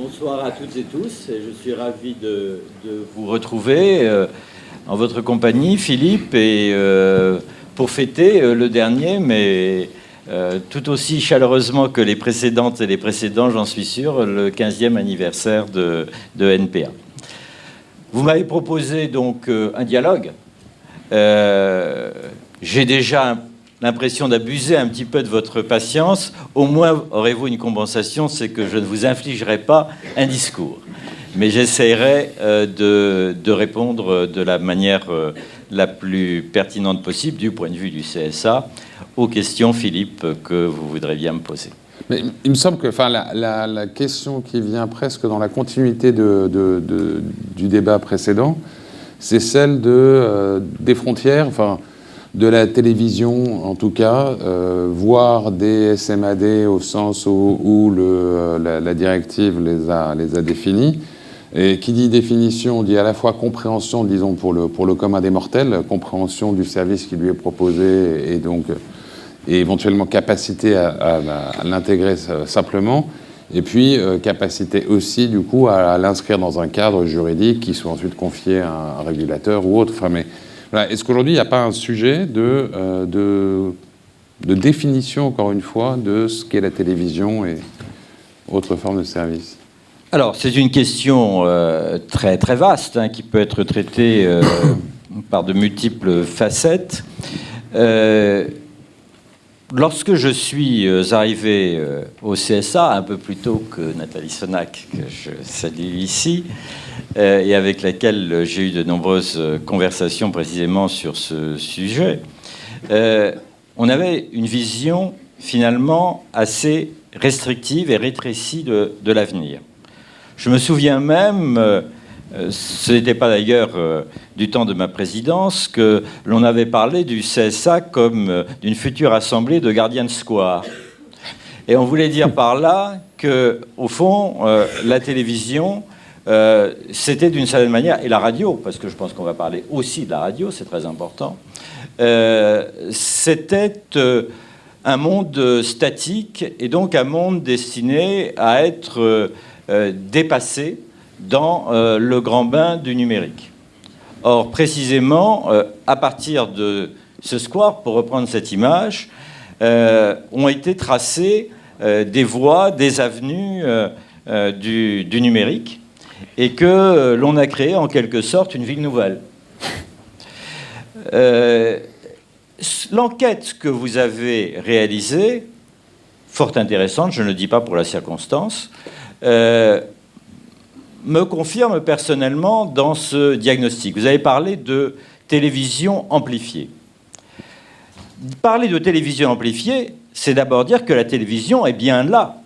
Bonsoir à toutes et tous. Et je suis ravi de vous retrouver en votre compagnie, Philippe, et pour fêter le dernier, mais tout aussi chaleureusement que les précédentes et les précédents, j'en suis sûr, le 15e anniversaire de NPA. Vous m'avez proposé donc un dialogue. J'ai déjà l'impression d'abuser un petit peu de votre patience. Au moins, aurez-vous une compensation, c'est que je ne vous infligerai pas un discours. Mais j'essaierai de répondre de la manière la plus pertinente possible, du point de vue du CSA, aux questions, Philippe, que vous voudrez bien me poser. Mais il me semble que la question qui vient presque dans la continuité du débat précédent, c'est celle des frontières, de la télévision en tout cas, voire des SMAD au sens où la directive les a définis. Et qui dit définition dit à la fois compréhension, disons, pour le commun des mortels, compréhension du service qui lui est proposé et éventuellement capacité à l'intégrer simplement, et puis capacité aussi du coup à l'inscrire dans un cadre juridique qui soit ensuite confié à un régulateur ou autre. Voilà. Est-ce qu'aujourd'hui il n'y a pas un sujet de définition, encore une fois, de ce qu'est la télévision et autres formes de services? Alors, c'est une question très, très vaste, qui peut être traitée par de multiples facettes. Lorsque je suis arrivé au CSA, un peu plus tôt que Nathalie Sonac, que je salue ici, et avec laquelle j'ai eu de nombreuses conversations précisément sur ce sujet, on avait une vision finalement assez restrictive et rétrécie de l'avenir. Je me souviens même, ce n'était pas d'ailleurs du temps de ma présidence, que l'on avait parlé du CSA comme d'une future assemblée de gardiens de square. Et on voulait dire par là que, au fond, la télévision, c'était d'une certaine manière, et la radio, parce que je pense qu'on va parler aussi de la radio, c'est très important, c'était un monde statique et donc un monde destiné à être dépassé dans le grand bain du numérique. Or, précisément, à partir de ce square, pour reprendre cette image, ont été tracées des voies, des avenues du numérique, et que l'on a créé en quelque sorte une ville nouvelle. L'enquête que vous avez réalisée, fort intéressante, je ne le dis pas pour la circonstance, me confirme personnellement dans ce diagnostic. Vous avez parlé de télévision amplifiée. Parler de télévision amplifiée, c'est d'abord dire que la télévision est bien là.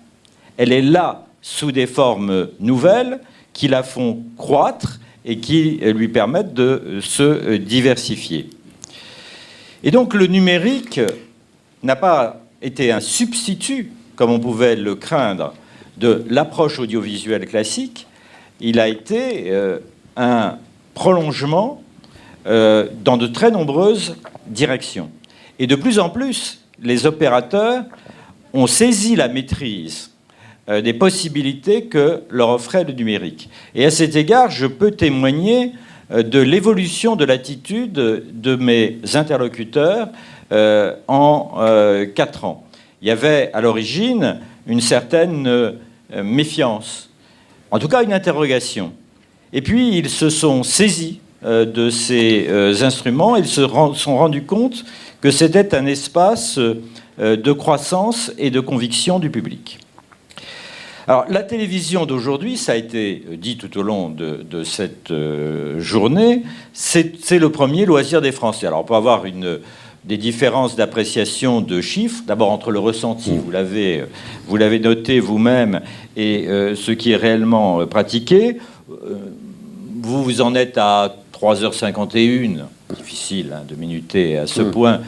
Elle est là sous des formes nouvelles qui la font croître et qui lui permettent de se diversifier. Et donc le numérique n'a pas été un substitut, comme on pouvait le craindre, de l'approche audiovisuelle classique. Il a été un prolongement dans de très nombreuses directions. Et de plus en plus, les opérateurs ont saisi la maîtrise des possibilités que leur offrait le numérique. Et à cet égard, je peux témoigner de l'évolution de l'attitude de mes interlocuteurs en 4 ans. Il y avait à l'origine une certaine méfiance, en tout cas une interrogation. Et puis ils se sont saisis de ces instruments, ils se sont rendus compte que c'était un espace de croissance et de conviction du public. Alors la télévision d'aujourd'hui, ça a été dit tout au long de cette journée, c'est le premier loisir des Français. Alors on peut avoir des différences d'appréciation de chiffres, d'abord entre le ressenti, vous l'avez noté vous-même, et ce qui est réellement pratiqué. Vous en êtes à 3h51, difficile de minuter à ce point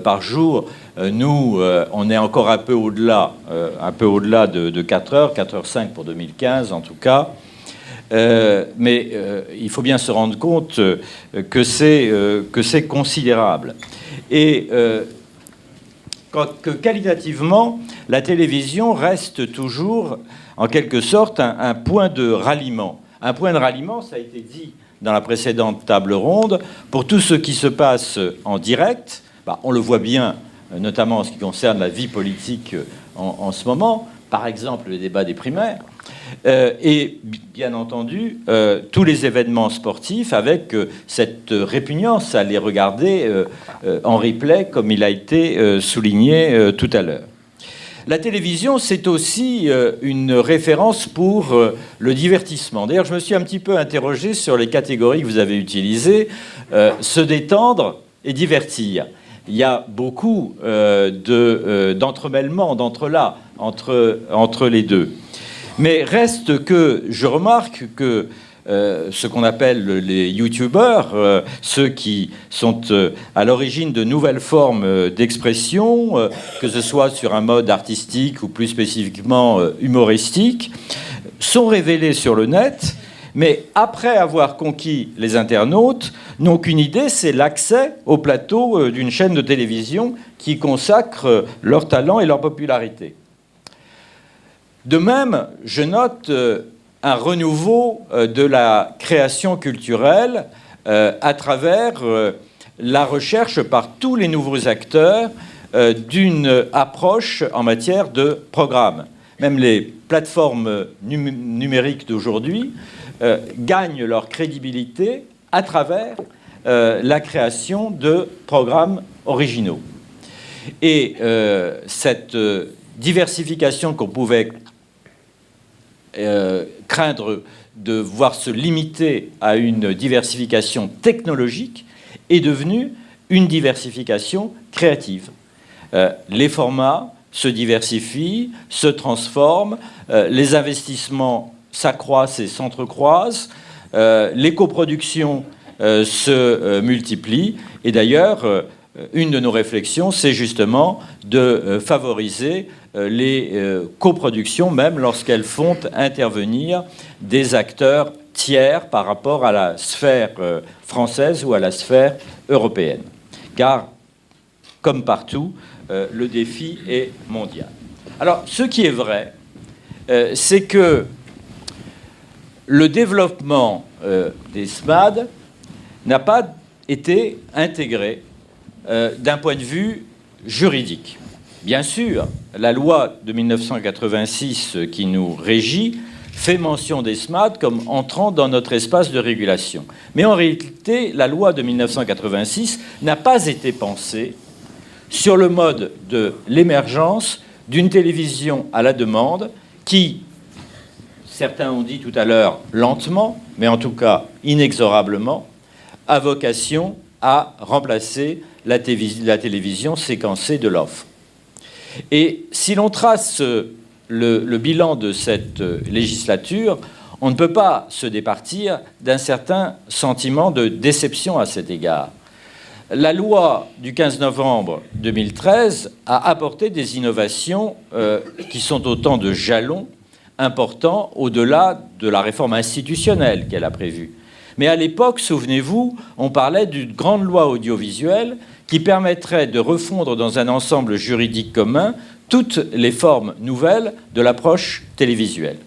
par jour. Nous, on est encore un peu au-delà de 4h, 4h05 pour 2015 en tout cas. Mais il faut bien se rendre compte que c'est considérable. Et que qualitativement, la télévision reste toujours, en quelque sorte, un point de ralliement. Un point de ralliement, ça a été dit dans la précédente table ronde, pour tout ce qui se passe en direct. On le voit bien, notamment en ce qui concerne la vie politique en ce moment, par exemple le débat des primaires, et bien entendu tous les événements sportifs avec cette répugnance à les regarder en replay, comme il a été souligné tout à l'heure. La télévision, c'est aussi une référence pour le divertissement. D'ailleurs, je me suis un petit peu interrogé sur les catégories que vous avez utilisées. Se détendre et divertir. Il y a beaucoup d'entremêlements, d'entrelacs entre les deux. Mais reste que je remarque que ce qu'on appelle les youtubeurs, ceux qui sont à l'origine de nouvelles formes d'expression, que ce soit sur un mode artistique ou plus spécifiquement humoristique, sont révélés sur le net, mais après avoir conquis les internautes, n'ont qu'une idée, c'est l'accès au plateau d'une chaîne de télévision qui consacre leur talent et leur popularité. De même, je note un renouveau de la création culturelle à travers la recherche par tous les nouveaux acteurs d'une approche en matière de programme. Même les plateformes numériques d'aujourd'hui gagnent leur crédibilité à travers la création de programmes originaux. Et cette diversification qu'on pouvait craindre de voir se limiter à une diversification technologique est devenue une diversification créative. Les formats se diversifient, se transforment, les investissements s'accroissent et s'entrecroisent, les coproductions se multiplient, et d'ailleurs, une de nos réflexions, c'est justement de favoriser les coproductions, même lorsqu'elles font intervenir des acteurs tiers par rapport à la sphère française ou à la sphère européenne. Car, comme partout, le défi est mondial. Alors, ce qui est vrai, c'est que le développement des SMAD n'a pas été intégré d'un point de vue juridique. Bien sûr, la loi de 1986 qui nous régit fait mention des SMAD comme entrant dans notre espace de régulation. Mais en réalité, la loi de 1986 n'a pas été pensée sur le mode de l'émergence d'une télévision à la demande qui, certains ont dit tout à l'heure lentement, mais en tout cas inexorablement, a vocation à remplacer la télévision séquencée de l'offre. Et si l'on trace le bilan de cette législature, on ne peut pas se départir d'un certain sentiment de déception à cet égard. La loi du 15 novembre 2013 a apporté des innovations qui sont autant de jalons importants au-delà de la réforme institutionnelle qu'elle a prévue. Mais à l'époque, souvenez-vous, on parlait d'une grande loi audiovisuelle qui permettrait de refondre dans un ensemble juridique commun toutes les formes nouvelles de l'approche télévisuelle.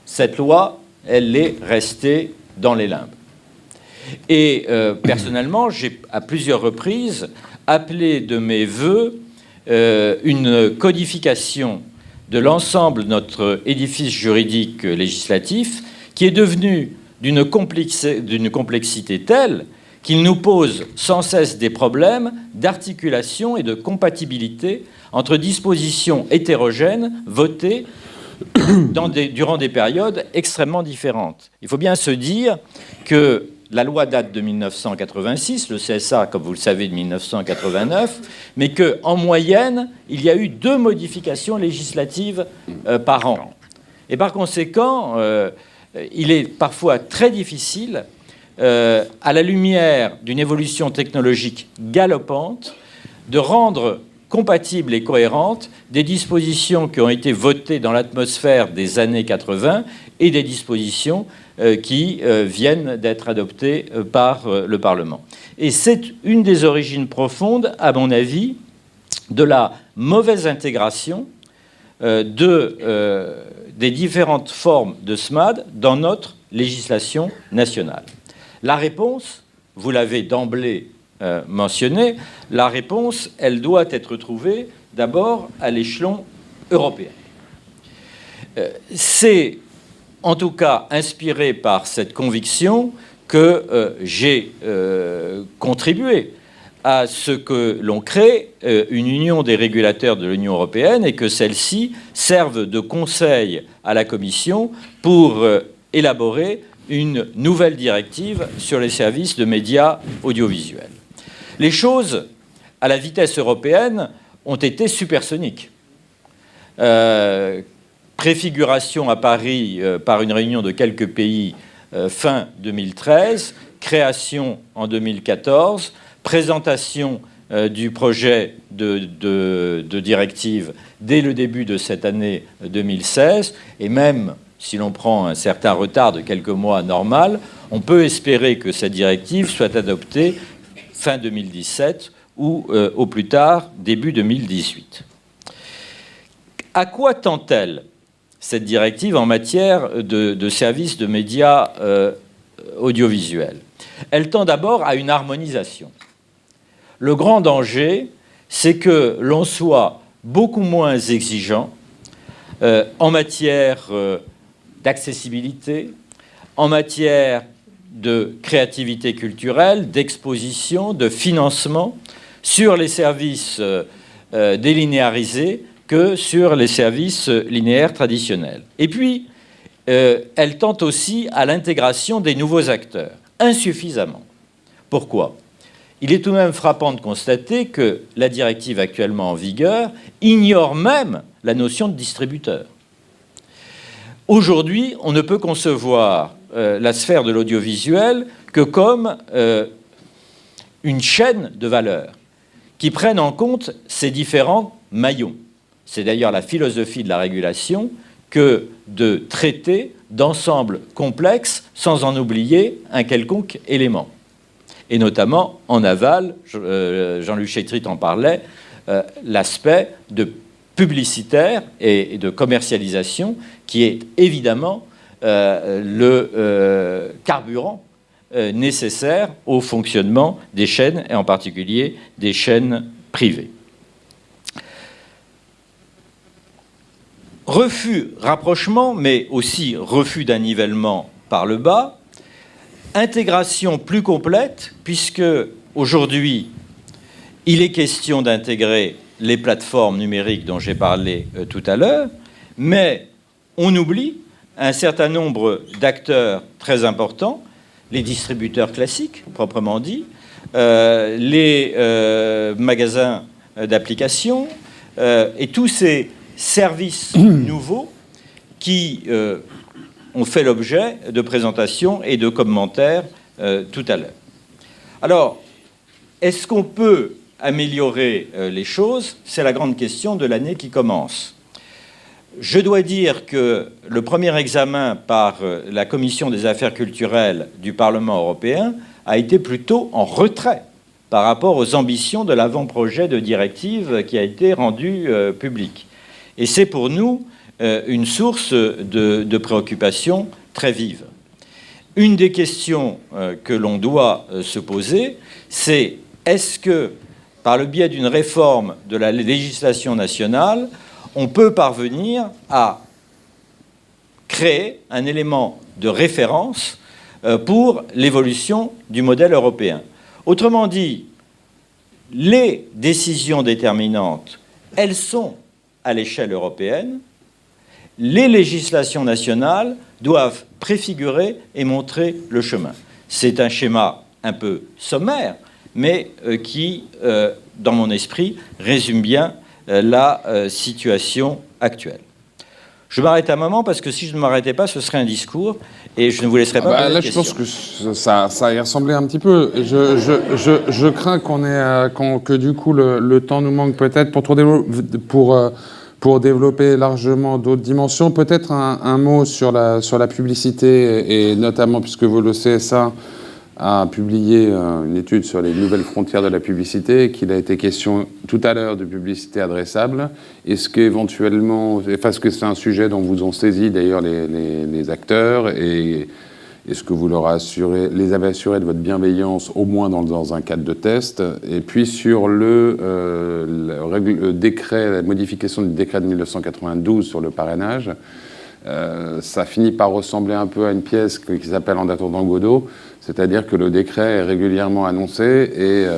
Cette loi, elle est restée dans les limbes. Et personnellement, j'ai à plusieurs reprises appelé de mes vœux une codification de l'ensemble de notre édifice juridique législatif qui est devenu d'une complexité telle qu'il nous pose sans cesse des problèmes d'articulation et de compatibilité entre dispositions hétérogènes votées durant des périodes extrêmement différentes. Il faut bien se dire que la loi date de 1986, le CSA, comme vous le savez, de 1989, mais qu'en moyenne, il y a eu 2 modifications législatives par an. Et par conséquent, il est parfois très difficile, à la lumière d'une évolution technologique galopante, de rendre compatibles et cohérentes des dispositions qui ont été votées dans l'atmosphère des années 80 et des dispositions qui viennent d'être adoptées par le Parlement. Et c'est une des origines profondes, à mon avis, de la mauvaise intégration des différentes formes de SMAD dans notre législation nationale. La réponse, vous l'avez d'emblée mentionné, la réponse, elle doit être trouvée d'abord à l'échelon européen. C'est en tout cas inspiré par cette conviction que j'ai contribué à ce que l'on crée une union des régulateurs de l'Union européenne et que celle-ci serve de conseil à la Commission pour élaborer une nouvelle directive sur les services de médias audiovisuels. Les choses, à la vitesse européenne, ont été supersoniques. Préfiguration à Paris par une réunion de quelques pays fin 2013, création en 2014, présentation du projet de directive dès le début de cette année 2016, et même si l'on prend un certain retard de quelques mois normal, on peut espérer que cette directive soit adoptée fin 2017 ou au plus tard début 2018. À quoi tend-elle, cette directive, en matière de services de médias audiovisuels? Elle tend d'abord à une harmonisation. Le grand danger, c'est que l'on soit beaucoup moins exigeant en matière d'accessibilité, en matière de créativité culturelle, d'exposition, de financement sur les services délinéarisés que sur les services linéaires traditionnels. Et puis, elle tend aussi à l'intégration des nouveaux acteurs, insuffisamment. Pourquoi ? Il est tout de même frappant de constater que la directive actuellement en vigueur ignore même la notion de distributeur. Aujourd'hui, on ne peut concevoir la sphère de l'audiovisuel que comme une chaîne de valeur qui prenne en compte ces différents maillons. C'est d'ailleurs la philosophie de la régulation que de traiter d'ensembles complexes sans en oublier un quelconque élément. Et notamment, en aval, Jean-Luc Chétrit en parlait, l'aspect de publicitaire et de commercialisation qui est évidemment le carburant nécessaire au fonctionnement des chaînes, et en particulier des chaînes privées. Refus, rapprochement, mais aussi refus d'un nivellement par le bas. Intégration plus complète, puisque aujourd'hui, il est question d'intégrer les plateformes numériques dont j'ai parlé tout à l'heure, mais on oublie un certain nombre d'acteurs très importants, les distributeurs classiques, proprement dit, les magasins d'applications, et tous ces services nouveaux qui ont fait l'objet de présentations et de commentaires tout à l'heure. Alors, est-ce qu'on peut améliorer les choses? C'est la grande question de l'année qui commence. Je dois dire que le premier examen par la Commission des affaires culturelles du Parlement européen a été plutôt en retrait par rapport aux ambitions de l'avant-projet de directive qui a été rendu public. Et c'est pour nous une source de préoccupation très vive. Une des questions que l'on doit se poser, c'est est-ce que, par le biais d'une réforme de la législation nationale, on peut parvenir à créer un élément de référence pour l'évolution du modèle européen. Autrement dit, les décisions déterminantes, elles sont à l'échelle européenne. Les législations nationales doivent préfigurer et montrer le chemin. C'est un schéma un peu sommaire, mais qui, dans mon esprit, résume bien la situation actuelle. Je m'arrête un moment parce que si je ne m'arrêtais pas, ce serait un discours et je ne vous laisserai pas poser là, de je pense que ça y ressemblait un petit peu. Je crains que du coup le temps nous manque peut-être pour développer largement d'autres dimensions. Peut-être un mot sur la publicité et notamment puisque vous le CSA a publié une étude sur les nouvelles frontières de la publicité, qu'il a été question tout à l'heure de publicité adressable. Est-ce qu'éventuellement, parce que c'est un sujet dont vous ont saisi d'ailleurs les acteurs, et est-ce que vous les avez assurés de votre bienveillance, au moins dans un cadre de test? Et puis sur le décret, la modification du décret de 1992 sur le parrainage, ça finit par ressembler un peu à une pièce qui s'appelle En attendant Godot, c'est-à-dire que le décret est régulièrement annoncé,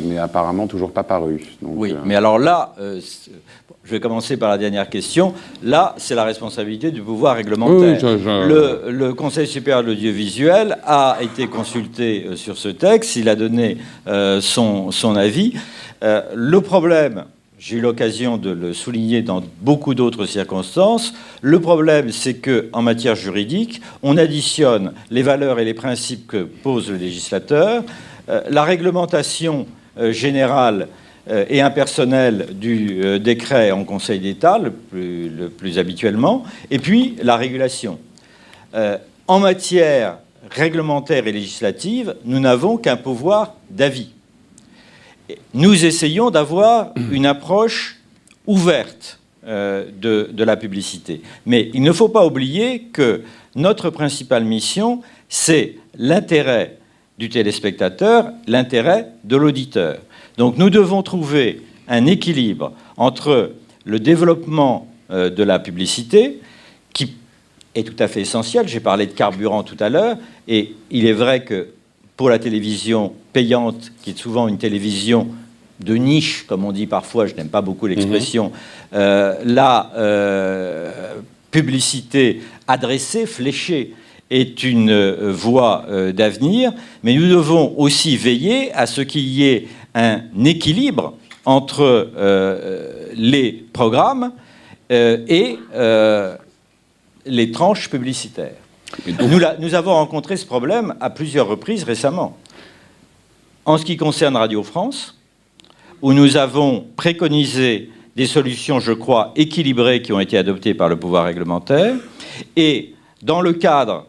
mais apparemment toujours pas paru. Donc, oui, mais alors là, je vais commencer par la dernière question. Là, c'est la responsabilité du pouvoir réglementaire. Oui, le Conseil supérieur de l'audiovisuel a été consulté sur ce texte, il a donné son avis. Le problème, j'ai eu l'occasion de le souligner dans beaucoup d'autres circonstances, le problème, c'est qu'en matière juridique, on additionne les valeurs et les principes que pose le législateur, la réglementation générale et impersonnelle du décret en Conseil d'État, le plus habituellement, et puis la régulation. En matière réglementaire et législative, nous n'avons qu'un pouvoir d'avis. Nous essayons d'avoir une approche ouverte de la publicité. Mais il ne faut pas oublier que notre principale mission, c'est l'intérêt du téléspectateur, l'intérêt de l'auditeur. Donc nous devons trouver un équilibre entre le développement de la publicité, qui est tout à fait essentiel. J'ai parlé de carburant tout à l'heure, et il est vrai que pour la télévision payante, qui est souvent une télévision de niche, comme on dit parfois, je n'aime pas beaucoup l'expression, la publicité adressée, fléchée, est une voie d'avenir, mais nous devons aussi veiller à ce qu'il y ait un équilibre entre les programmes et les tranches publicitaires. Nous avons rencontré ce problème à plusieurs reprises récemment. En ce qui concerne Radio France, où nous avons préconisé des solutions, je crois, équilibrées qui ont été adoptées par le pouvoir réglementaire, et dans le cadre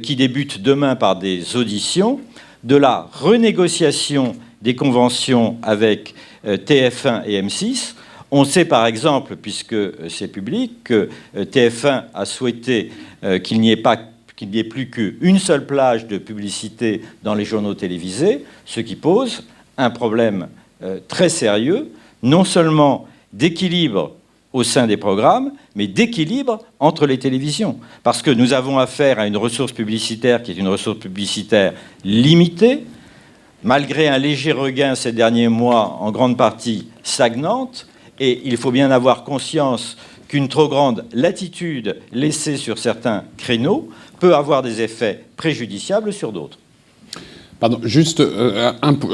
qui débute demain par des auditions, de la renégociation des conventions avec TF1 et M6. On sait par exemple, puisque c'est public, que TF1 a souhaité qu'il n'y ait plus qu'une seule plage de publicité dans les journaux télévisés, ce qui pose un problème très sérieux, non seulement d'équilibre au sein des programmes, mais d'équilibre entre les télévisions. Parce que nous avons affaire à une ressource publicitaire qui est une ressource publicitaire limitée, malgré un léger regain ces derniers mois, en grande partie stagnante, et il faut bien avoir conscience qu'une trop grande latitude laissée sur certains créneaux peut avoir des effets préjudiciables sur d'autres. Pardon, juste,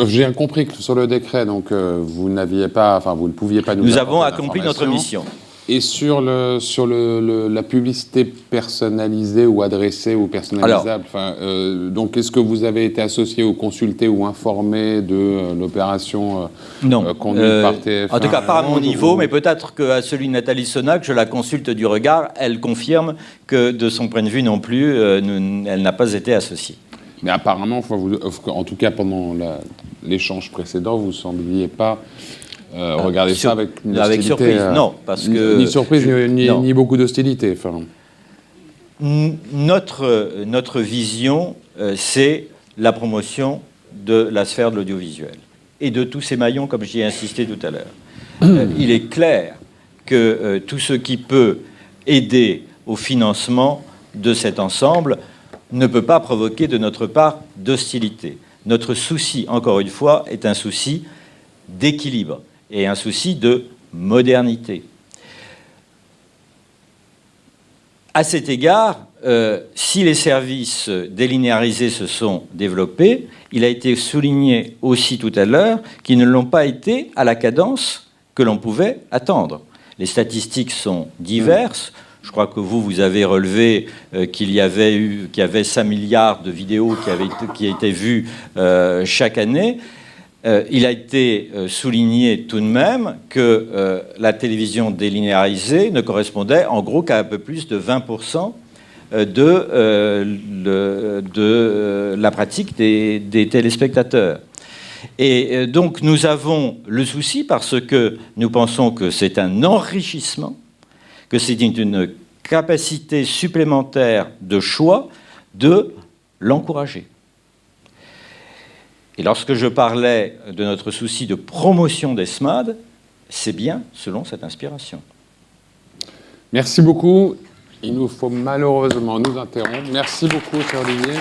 j'ai compris que sur le décret, donc vous n'aviez pas, enfin vous ne pouviez pas nous. Nous avons accompli notre mission. Et sur la publicité personnalisée ou adressée ou personnalisable, donc est-ce que vous avez été associé ou consulté ou informé de l'opération conduite par TF1? En tout cas, pas à mon niveau, mais peut-être qu'à celui de Nathalie Sonac, je la consulte du regard, elle confirme que de son point de vue non plus, elle n'a pas été associée. Mais apparemment, en tout cas pendant l'échange précédent, vous ne sembliez pas regarder ça avec une hostilité. Avec surprise, non, parce que... Ni surprise, ni beaucoup d'hostilité. Notre vision, c'est la promotion de la sphère de l'audiovisuel et de tous ces maillons, comme j'y ai insisté tout à l'heure. Il est clair que tout ce qui peut aider au financement de cet ensemble ne peut pas provoquer de notre part d'hostilité. Notre souci, encore une fois, est un souci d'équilibre et un souci de modernité. À cet égard, si les services délinéarisés se sont développés, il a été souligné aussi tout à l'heure qu'ils ne l'ont pas été à la cadence que l'on pouvait attendre. Les statistiques sont diverses. Je crois que vous avez relevé qu'il y avait 5 milliards de vidéos qui étaient vues chaque année. Il a été souligné tout de même que la télévision délinéarisée ne correspondait en gros qu'à un peu plus de 20% de la pratique des téléspectateurs. Et donc nous avons le souci, parce que nous pensons que c'est un enrichissement, que c'est une capacité supplémentaire de choix, de l'encourager. Et lorsque je parlais de notre souci de promotion des SMAD, c'est bien selon cette inspiration. Merci beaucoup. Il nous faut malheureusement nous interrompre. Merci beaucoup, cher Olivier.